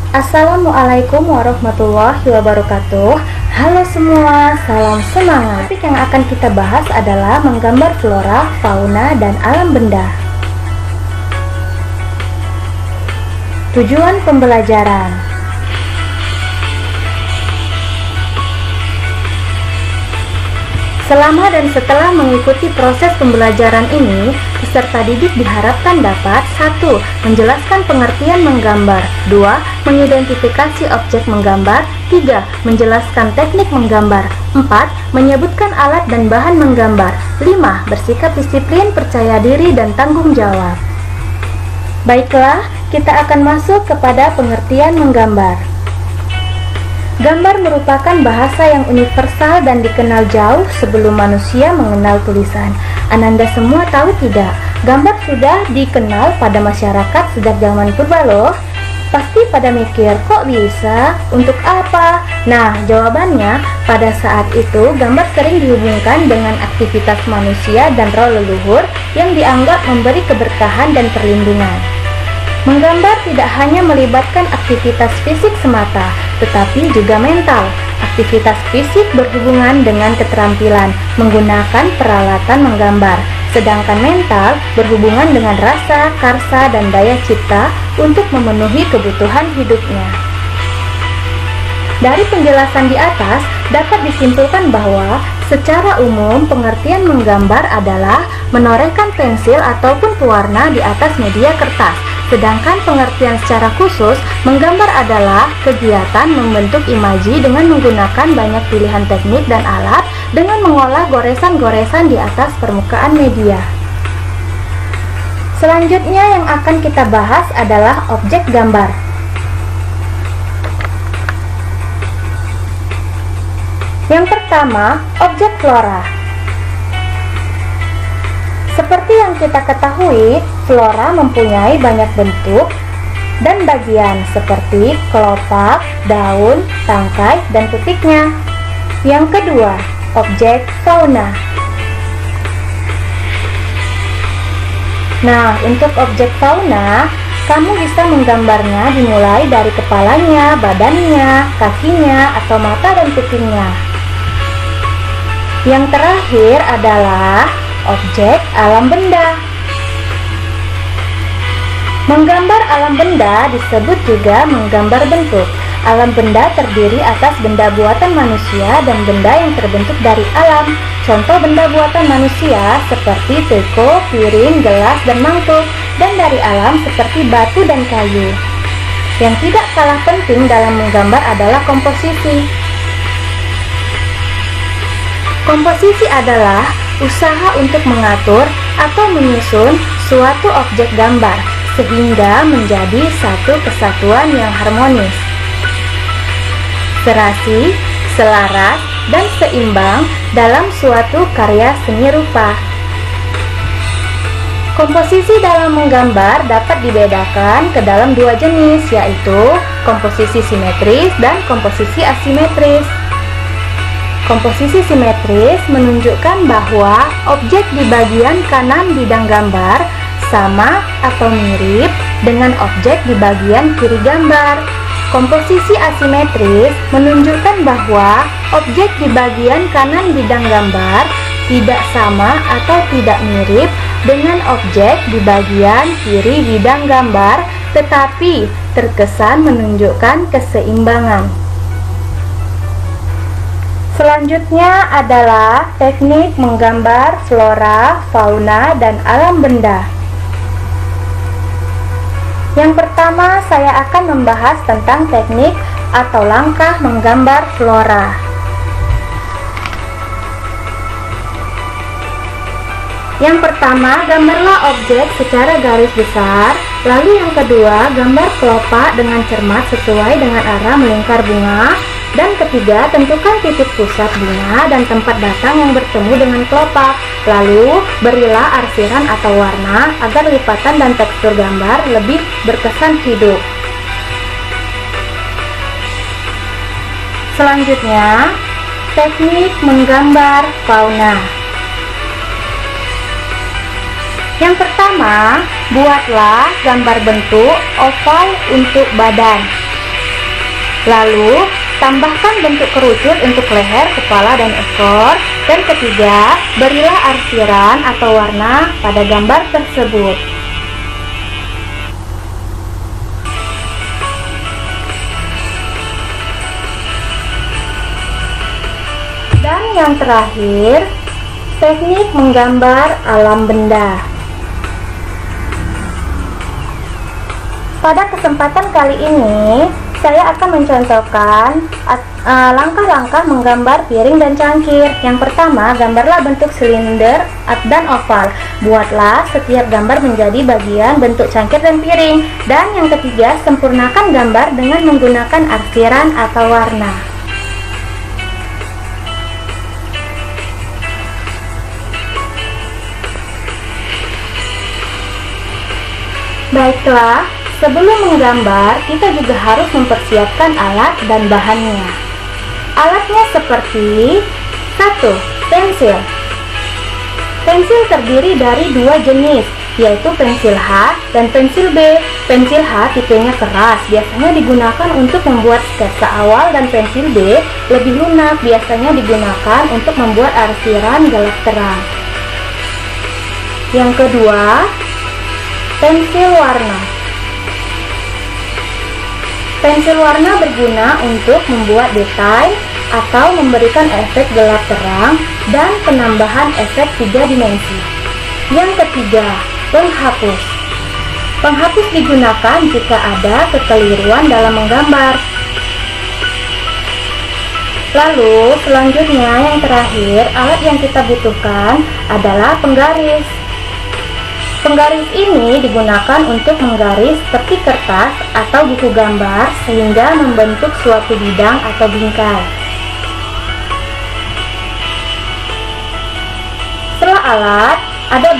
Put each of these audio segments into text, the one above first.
Assalamualaikum warahmatullahi wabarakatuh. Halo semua, salam semangat. Topik yang akan kita bahas adalah menggambar flora, fauna, dan alam benda. Tujuan pembelajaran. Selama dan setelah mengikuti proses pembelajaran ini, peserta didik diharapkan dapat 1. Menjelaskan pengertian menggambar, 2. Mengidentifikasi objek menggambar, 3. Menjelaskan teknik menggambar, 4. Menyebutkan alat dan bahan menggambar, 5. Bersikap disiplin, percaya diri, dan tanggung jawab. Baiklah, kita akan masuk kepada pengertian menggambar. Gambar merupakan bahasa yang universal dan dikenal jauh sebelum manusia mengenal tulisan. Ananda semua tahu tidak? Gambar sudah dikenal pada masyarakat sejak zaman purba loh. Pasti pada mikir, kok bisa? Untuk apa? Nah, jawabannya, pada saat itu gambar sering dihubungkan dengan aktivitas manusia dan roh leluhur yang dianggap memberi keberkahan dan perlindungan. Menggambar tidak hanya melibatkan aktivitas fisik semata, tetapi juga mental. Aktivitas fisik berhubungan dengan keterampilan menggunakan peralatan menggambar, sedangkan mental berhubungan dengan rasa, karsa, dan daya cipta untuk memenuhi kebutuhan hidupnya. Dari penjelasan di atas, dapat disimpulkan bahwa secara umum pengertian menggambar adalah menorehkan pensil ataupun pewarna di atas media kertas. Sedangkan pengertian secara khusus, menggambar adalah kegiatan membentuk imaji dengan menggunakan banyak pilihan teknik dan alat dengan mengolah goresan-goresan di atas permukaan media. Selanjutnya yang akan kita bahas adalah objek gambar. Yang pertama, objek flora. Seperti yang kita ketahui, flora mempunyai banyak bentuk dan bagian seperti kelopak, daun, tangkai, dan putiknya. Yang kedua, objek fauna. Nah, untuk objek fauna, kamu bisa menggambarnya dimulai dari kepalanya, badannya, kakinya, atau mata dan kupingnya. Yang terakhir adalah objek alam benda. Menggambar alam benda disebut juga menggambar bentuk. Alam benda terdiri atas benda buatan manusia dan benda yang terbentuk dari alam. Contoh benda buatan manusia seperti teko, piring, gelas, dan mangkuk, dan dari alam seperti batu dan kayu. Yang tidak kalah penting dalam menggambar adalah komposisi. Komposisi adalah usaha untuk mengatur atau menyusun suatu objek gambar sehingga menjadi satu kesatuan yang harmonis, serasi, selaras, dan seimbang dalam suatu karya seni rupa. Komposisi dalam menggambar dapat dibedakan ke dalam dua jenis, yaitu komposisi simetris dan komposisi asimetris. Komposisi simetris menunjukkan bahwa objek di bagian kanan bidang gambar sama atau mirip dengan objek di bagian kiri gambar. Komposisi asimetris menunjukkan bahwa objek di bagian kanan bidang gambar tidak sama atau tidak mirip dengan objek di bagian kiri bidang gambar, tetapi terkesan menunjukkan keseimbangan. Selanjutnya adalah teknik menggambar flora, fauna, dan alam benda. Yang pertama, saya akan membahas tentang teknik atau langkah menggambar flora. Yang pertama, gambarlah objek secara garis besar. Lalu yang kedua, gambar kelopak dengan cermat sesuai dengan arah melingkar bunga. Dan ketiga, tentukan titik pusat bunga dan tempat datang yang bertemu dengan kelopak. Lalu, berilah arsiran atau warna agar lipatan dan tekstur gambar lebih berkesan hidup. Selanjutnya, teknik menggambar fauna. Yang pertama, buatlah gambar bentuk oval untuk badan. Lalu, tambahkan bentuk kerucut untuk leher, kepala, dan ekor. Dan ketiga, berilah arsiran atau warna pada gambar tersebut. Dan yang terakhir, teknik menggambar alam benda. Pada kesempatan kali ini, saya akan mencontohkan langkah-langkah menggambar piring dan cangkir. Yang pertama, gambarlah bentuk silinder dan oval. Buatlah setiap gambar menjadi bagian bentuk cangkir dan piring. Dan yang ketiga, sempurnakan gambar dengan menggunakan arsiran atau warna. Baiklah, sebelum menggambar, kita juga harus mempersiapkan alat dan bahannya. Alatnya seperti 1. Pensil. Pensil terdiri dari dua jenis, yaitu pensil H dan pensil B. Pensil H tipenya keras, biasanya digunakan untuk membuat sketsa awal, dan pensil B lebih lunak, biasanya digunakan untuk membuat arsiran gelap terang. Yang kedua, pensil warna. Pensil warna berguna untuk membuat detail atau memberikan efek gelap terang dan penambahan efek 3 dimensi. Yang ketiga, penghapus. Penghapus digunakan jika ada kekeliruan dalam menggambar. Lalu, selanjutnya yang terakhir, alat yang kita butuhkan adalah penggaris. Penggaris ini digunakan untuk menggaris tepi kertas atau buku gambar sehingga membentuk suatu bidang atau bingkai. Setelah alat, ada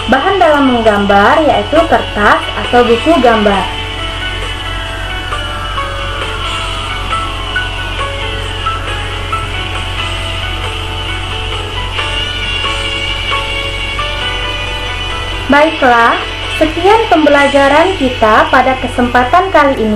bahan dalam menggambar, yaitu kertas atau buku gambar. Baiklah, sekian pembelajaran kita pada kesempatan kali ini.